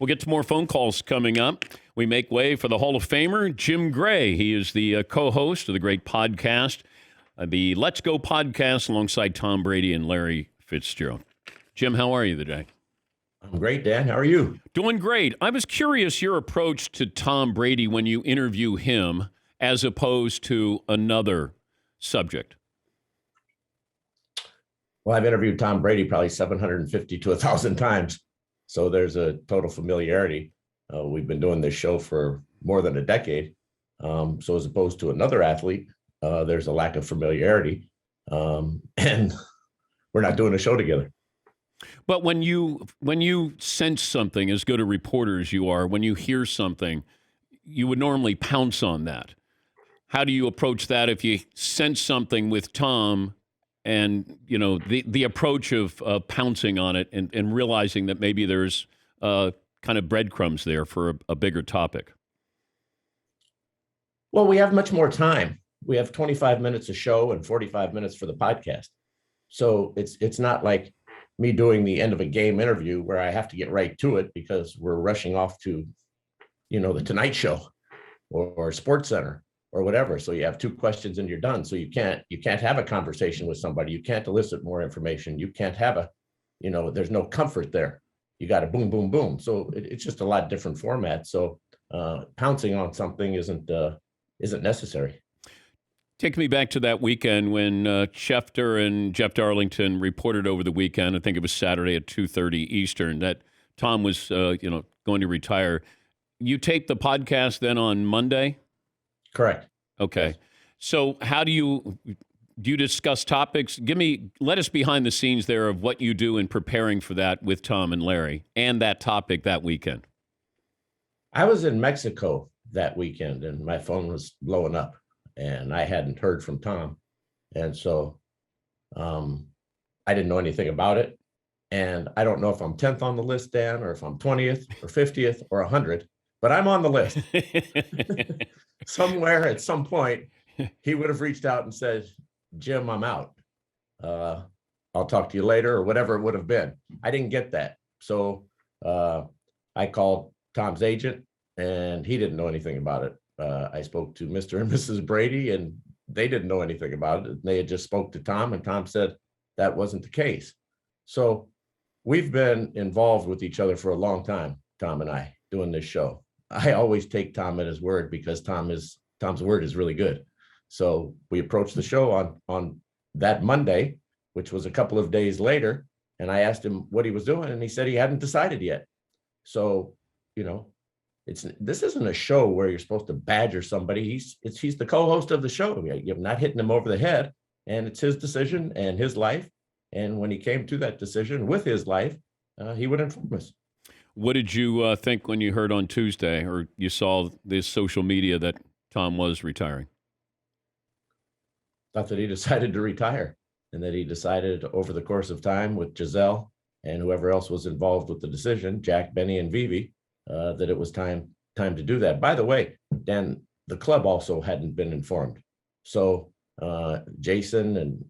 We'll get to more phone calls coming up. We make way for the Hall of Famer, Jim Gray. He is the co-host of the great podcast, the Let's Go podcast, alongside Tom Brady and Larry Fitzgerald. Jim, how are you today? I'm great, Dan. How are you? Doing great. I was curious your approach to Tom Brady when you interview him as opposed to another subject. Well, I've interviewed Tom Brady probably 750 to 1,000 times. So there's a total familiarity. We've been doing this show for more than a decade. So as opposed to another athlete, there's a lack of familiarity. And we're not doing a show together. But when you sense something, as good a reporter as you are, when you hear something, you would normally pounce on that. How do you approach that if you sense something with Tom and, you know, the approach of pouncing on it and realizing that maybe there's kind of breadcrumbs there for a bigger topic? Well, we have much more time. We have 25 minutes a show and 45 minutes for the podcast. So it's not like me doing the end of a game interview where I have to get right to it because we're rushing off to, you know, the Tonight Show or Sports Center or whatever. So you have two questions and you're done. So you can't have a conversation with somebody. You can't elicit more information. You can't have there's no comfort there. You got to boom, boom, boom. So it's just a lot different format. So pouncing on something isn't necessary. Take me back to that weekend when Schefter and Jeff Darlington reported over the weekend. I think it was Saturday at 2:30 Eastern that Tom was going to retire. You taped the podcast then on Monday? Correct. Okay. Yes. So how do you discuss topics? Let us behind the scenes there of what you do in preparing for that with Tom and Larry and that topic that weekend. I was in Mexico that weekend and my phone was blowing up and I hadn't heard from Tom. And so I didn't know anything about it. And I don't know if I'm 10th on the list, Dan, or if I'm 20th or 50th or 100, but I'm on the list. Somewhere at some point, he would have reached out and said, Jim, I'm out. I'll talk to you later or whatever it would have been. I didn't get that. So I called Tom's agent and he didn't know anything about it. I spoke to Mr. and Mrs. Brady and they didn't know anything about it. They had just spoke to Tom and Tom said that wasn't the case. So we've been involved with each other for a long time, Tom and I, doing this show. I always take Tom at his word because Tom's word is really good. So we approached the show on that Monday, which was a couple of days later, and I asked him what he was doing, and he said he hadn't decided yet. So, this isn't a show where you're supposed to badger somebody. He's the co-host of the show. You're not hitting him over the head, and it's his decision and his life. And when he came to that decision with his life, he would inform us. What did you think when you heard on Tuesday or you saw this social media that Tom was retiring? Thought that he decided to retire and that he decided over the course of time with Giselle and whoever else was involved with the decision, Jack, Benny, and Vivi, that it was time to do that. By the way, Dan, the club also hadn't been informed. So Jason and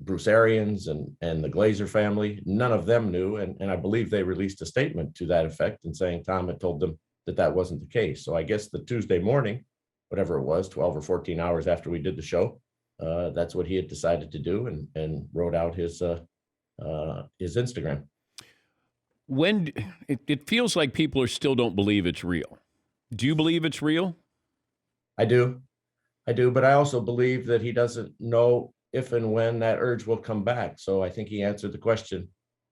Bruce Arians and the Glazer family, none of them knew. And I believe they released a statement to that effect and saying Tom had told them that wasn't the case. So I guess the Tuesday morning, whatever it was, 12 or 14 hours after we did the show, that's what he had decided to do and wrote out his Instagram. When it feels like people still don't believe it's real. Do you believe it's real? I do. But I also believe that he doesn't know if and when that urge will come back. So I think he answered the question,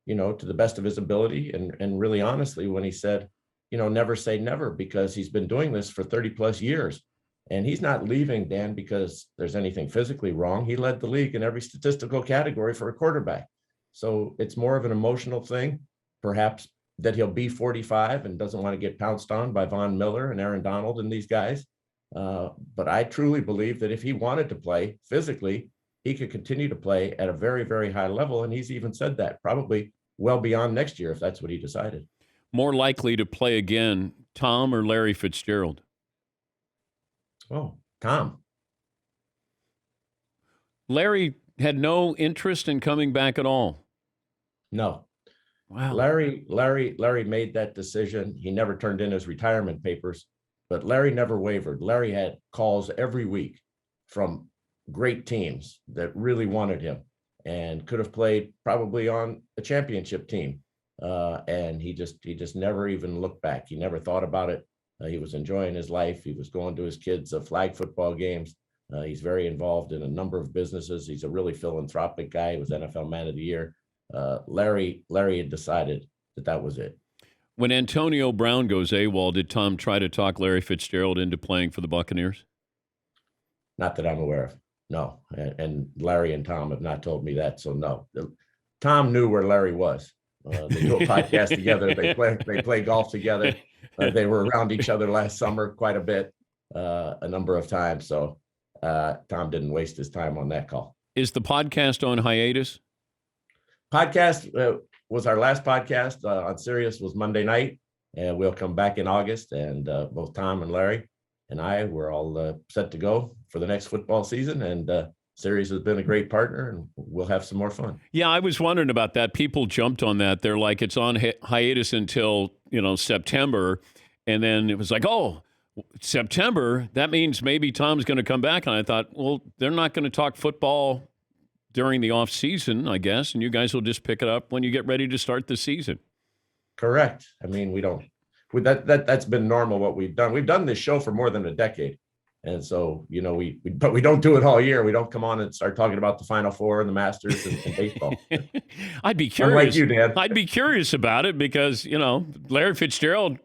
to the best of his ability and really honestly when he said, never say never, because he's been doing this for 30 plus years. And he's not leaving, Dan, because there's anything physically wrong. He led the league in every statistical category for a quarterback. So it's more of an emotional thing, perhaps that he'll be 45 and doesn't want to get pounced on by Von Miller and Aaron Donald and these guys. But I truly believe that if he wanted to play physically, he could continue to play at a very, very high level. And he's even said that probably well beyond next year, if that's what he decided. More likely to play again, Tom or Larry Fitzgerald? Oh, Tom. Larry had no interest in coming back at all. No. Wow. Larry made that decision. He never turned in his retirement papers, but Larry never wavered. Larry had calls every week from great teams that really wanted him and could have played probably on a championship team. And he just never even looked back. He never thought about it. He was enjoying his life. He was going to his kids' flag football games. He's very involved in a number of businesses. He's a really philanthropic guy. He was NFL Man of the Year. Larry had decided that was it. When Antonio Brown goes AWOL, did Tom try to talk Larry Fitzgerald into playing for the Buccaneers? Not that I'm aware of. No. And Larry and Tom have not told me that. So no. Tom knew where Larry was. They do a podcast together. They play golf together. They were around each other last summer quite a bit, a number of times. So Tom didn't waste his time on that call. Is the podcast on hiatus? Podcast was our last podcast on Sirius was Monday night, and we'll come back in August. And both Tom and Larry and I were all set to go for the next football season. And Sirius has been a great partner, and we'll have some more fun. Yeah, I was wondering about that. People jumped on that. They're like, it's on hiatus until September, and then it was like, oh, September. That means maybe Tom's going to come back. And I thought, well, they're not going to talk football during the off season, I guess, and you guys will just pick it up when you get ready to start the season. Correct. I mean, that's been normal what we've done. We've done this show for more than a decade. And so, but we don't do it all year. We don't come on and start talking about the Final Four and the Masters and baseball. I'd be curious. Unlike you, Dan. I'd be curious about it because, Larry Fitzgerald,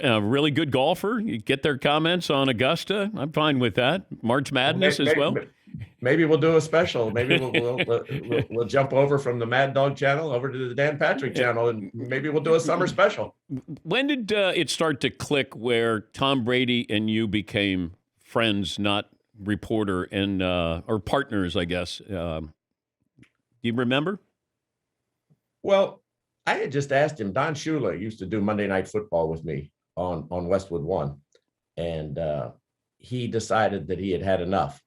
a really good golfer. You get their comments on Augusta. I'm fine with that. March Madness as well. Maybe we'll do a special. Maybe we'll jump over from the Mad Dog channel over to the Dan Patrick channel, and maybe we'll do a summer special. When did it start to click where Tom Brady and you became friends, not reporter and or partners, I guess? Do you remember? Well, I had just asked him. Don Shula used to do Monday Night Football with me on Westwood One, and he decided that he had enough.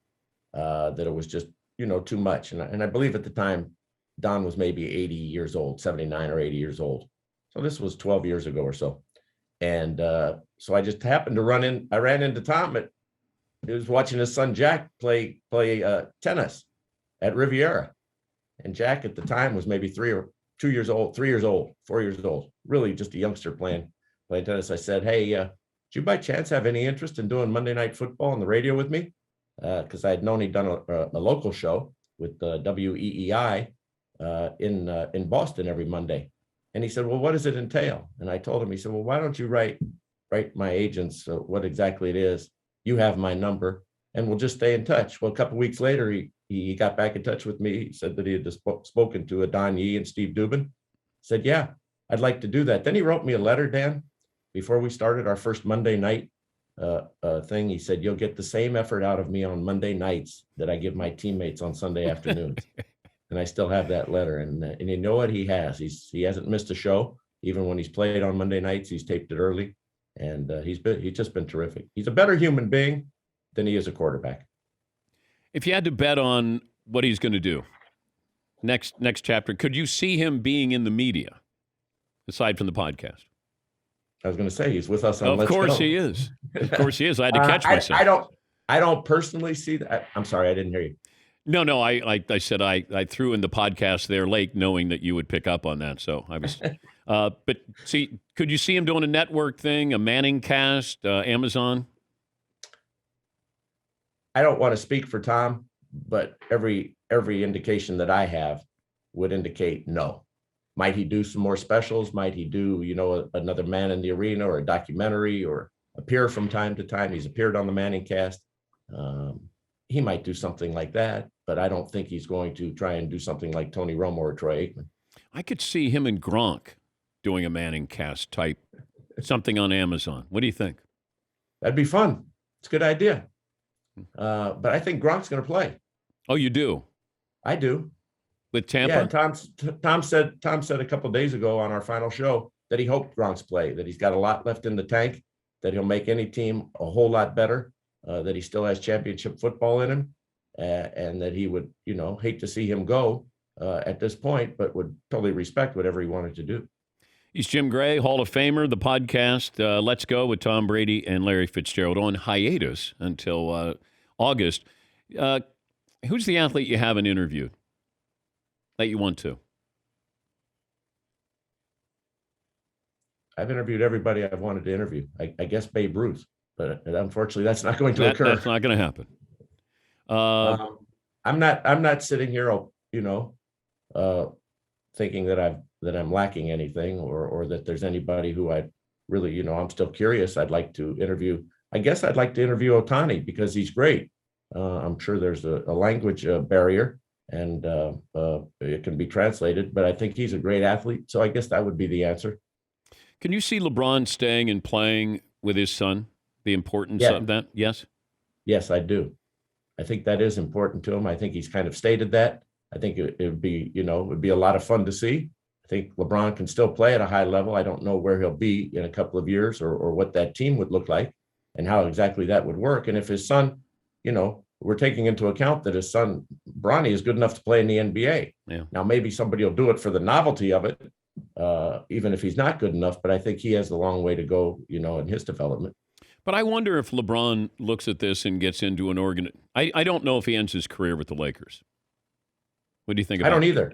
That it was just, too much. And I believe at the time, Don was maybe 80 years old, 79 or 80 years old. So this was 12 years ago or so. And so I just happened to I ran into Tom. He was watching his son, Jack, play tennis at Riviera. And Jack at the time was maybe 4 years old, really just a youngster playing tennis. I said, hey, do you by chance have any interest in doing Monday Night Football on the radio with me? Because I had known he'd done a local show with WEEI in Boston every Monday. And he said, well, what does it entail? And I told him, he said, well, why don't you write my agents what exactly it is? You have my number, and we'll just stay in touch. Well, a couple of weeks later, he got back in touch with me. He said that he had spoken to Don Yee and Steve Dubin. Said, yeah, I'd like to do that. Then he wrote me a letter, Dan, before we started our first Monday night thing. He said, you'll get the same effort out of me on Monday nights that I give my teammates on Sunday afternoons. And I still have that letter. And you know what he has? He hasn't missed a show. Even when he's played on Monday nights, he's taped it early. And he's just been terrific. He's a better human being than he is a quarterback. If you had to bet on what he's going to do next chapter, could you see him being in the media aside from the podcast? I was going to say he's with us on Let's Go. Of course he is. Of course he is. I had to catch myself. I don't personally see that. I'm sorry, I didn't hear you. No. I said I threw in the podcast there late, knowing that you would pick up on that. So I was. But see, could you see him doing a network thing, a Manning cast, Amazon? I don't want to speak for Tom, but every indication that I have would indicate no. Might he do some more specials? Might he do, another Man in the Arena or a documentary or appear from time to time? He's appeared on the Manning cast. He might do something like that, but I don't think he's going to try and do something like Tony Romo or Troy Aikman. I could see him and Gronk doing a Manning cast type, something on Amazon. What do you think? That'd be fun. It's a good idea. But I think Gronk's going to play. Oh, you do? I do. With Tampa? Yeah, Tom said a couple of days ago on our final show that he hoped Gronk's play, that he's got a lot left in the tank, that he'll make any team a whole lot better, that he still has championship football in him, and that he would, hate to see him go at this point, but would totally respect whatever he wanted to do. He's Jim Gray, Hall of Famer, the podcast Let's Go with Tom Brady and Larry Fitzgerald on hiatus until August. Uh, who's the athlete you haven't interviewed that you want to? I've interviewed everybody I've wanted to interview. I guess Babe Ruth, but unfortunately, that's not going to occur. That's not going to happen. I'm not sitting here, thinking that I'm lacking anything, or that there's anybody who I really, I'm still curious. I'd like to interview. I guess I'd like to interview Ohtani because he's great. I'm sure there's a language barrier, and it can be translated, but I think he's a great athlete. So I guess that would be the answer. Can you see LeBron staying and playing with his son? The importance of that? Yes? Yes, I do. I think that is important to him. I think he's kind of stated that. I think it would be, it would be a lot of fun to see. I think LeBron can still play at a high level. I don't know where he'll be in a couple of years, or what that team would look like and how exactly that would work. And if his son, we're taking into account that his son, Bronny, is good enough to play in the NBA. Yeah. Now, maybe somebody will do it for the novelty of it, even if he's not good enough. But I think he has a long way to go, in his development. But I wonder if LeBron looks at this and gets into an I don't know if he ends his career with the Lakers. What do you think about I don't that? either.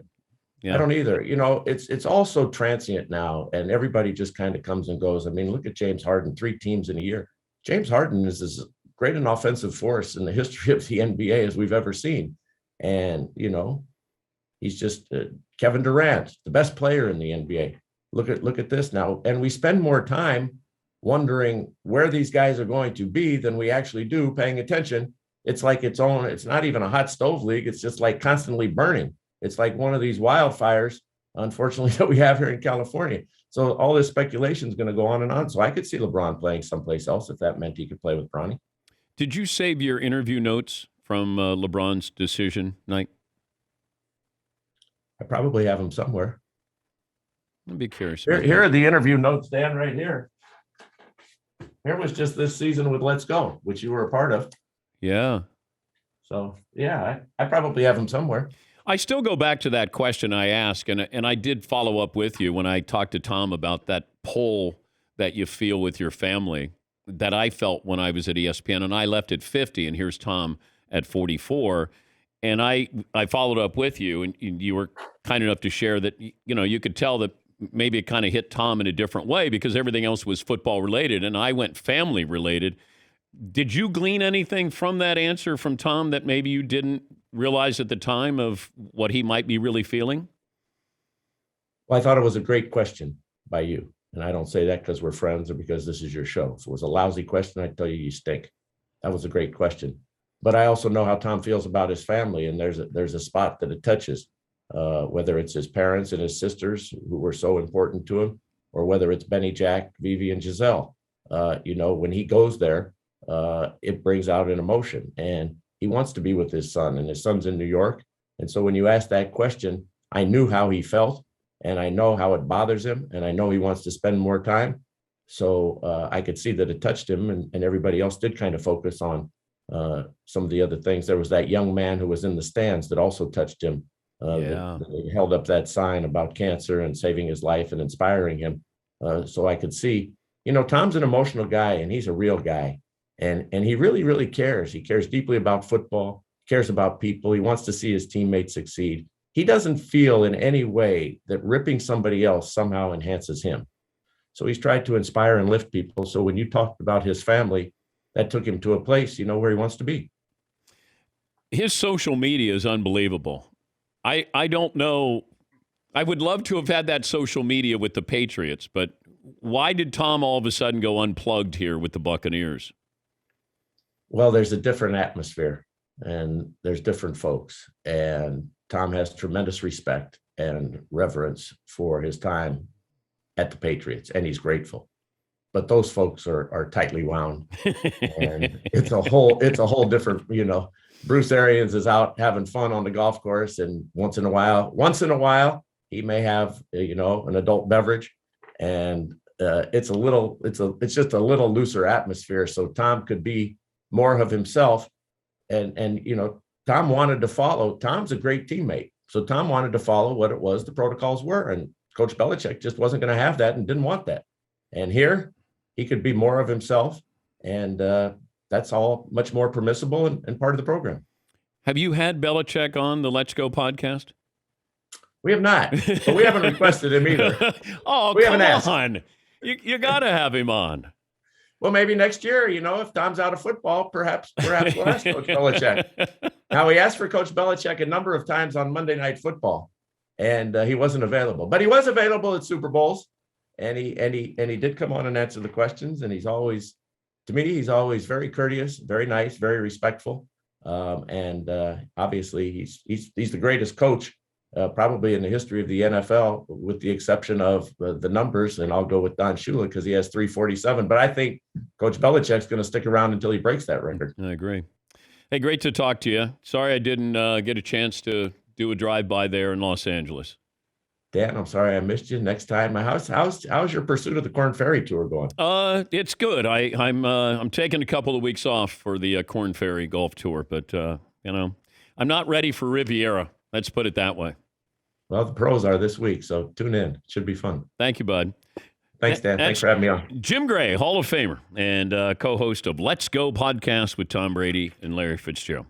Yeah. I don't either. It's also transient now, and everybody just kind of comes and goes. I mean, look at James Harden, 3 teams in a year. James Harden is as great an offensive force in the history of the NBA as we've ever seen. And, he's just Kevin Durant, the best player in the NBA. Look at this now. And we spend more time wondering where these guys are going to be than we actually do paying attention. It's like it's not even a hot stove league. It's just like constantly burning. It's like one of these wildfires, unfortunately, that we have here in California. So all this speculation is going to go on and on. So I could see LeBron playing someplace else if that meant he could play with Bronny. Did you save your interview notes from LeBron's decision night? I probably have them somewhere. I'd be curious. Here are the interview notes, Dan, right here. Here was just this season with Let's Go, which you were a part of. Yeah. So, yeah, I probably have them somewhere. I still go back to that question I asked, and I did follow up with you when I talked to Tom about that pull that you feel with your family that I felt when I was at ESPN, and I left at 50, and here's Tom at 44. And I followed up with you, and you were kind enough to share that, you could tell that maybe it kind of hit Tom in a different way because everything else was football related, and I went family related. Did you glean anything from that answer from Tom that maybe you didn't realize at the time of what he might be really feeling? Well, I thought it was a great question by you. And I don't say that because we're friends or because this is your show. If it was a lousy question, I'd tell you stink. That was a great question. But I also know how Tom feels about his family, and there's a spot that it touches, whether it's his parents and his sisters who were so important to him, or whether it's Benny, Jack, Vivi, and Giselle. When he goes there, it brings out an emotion, and he wants to be with his son, and his son's in New York. And so when you asked that question, I knew how he felt, and I know how it bothers him, and I know he wants to spend more time. So I could see that it touched him, and everybody else did kind of focus on some of the other things. There was that young man who was in the stands that also touched him. That held up that sign about cancer and saving his life and inspiring him. So I could see, Tom's an emotional guy, and he's a real guy. And he really, really cares. He cares deeply about football, cares about people. He wants to see his teammates succeed. He doesn't feel in any way that ripping somebody else somehow enhances him. So he's tried to inspire and lift people. So when you talked about his family, that took him to a place, where he wants to be. His social media is unbelievable. I don't know. I would love to have had that social media with the Patriots, but why did Tom all of a sudden go unplugged here with the Buccaneers? Well, there's a different atmosphere, and there's different folks. And Tom has tremendous respect and reverence for his time at the Patriots, and he's grateful. But those folks are tightly wound, and it's a whole different, Bruce Arians is out having fun on the golf course, and once in a while, he may have, an adult beverage, and it's just a little looser atmosphere. So Tom could be more of himself, and Tom wanted to follow. Tom's a great teammate, so Tom wanted to follow what it was the protocols were, and Coach Belichick just wasn't going to have that and didn't want that. And here he could be more of himself. And that's all much more permissible and part of the program. Have you had Belichick on the Let's Go podcast? We have not, but we haven't requested him either. Oh, we come haven't on. You got to have him on. Well, maybe next year, if Tom's out of football, perhaps we'll ask Coach Belichick. Now, we asked for Coach Belichick a number of times on Monday Night Football, and he wasn't available. But he was available at Super Bowls, and he did come on and answer the questions. And he's always very courteous, very nice, very respectful, and obviously he's the greatest coach probably in the history of the NFL, with the exception of the numbers. And I'll go with Don Shula because he has 347. But I think Coach Belichick's going to stick around until he breaks that record. I agree. Hey, great to talk to you. Sorry I didn't get a chance to do a drive-by there in Los Angeles. Dan, I'm sorry I missed you. Next time, how's your pursuit of the Corn Ferry Tour going? It's good. I'm taking a couple of weeks off for the Corn Ferry Golf Tour, but I'm not ready for Riviera. Let's put it that way. Well, the pros are this week, so tune in. It should be fun. Thank you, bud. Thanks, Dan. Thanks for having me on. Jim Gray, Hall of Famer and co-host of Let's Go podcast with Tom Brady and Larry Fitzgerald.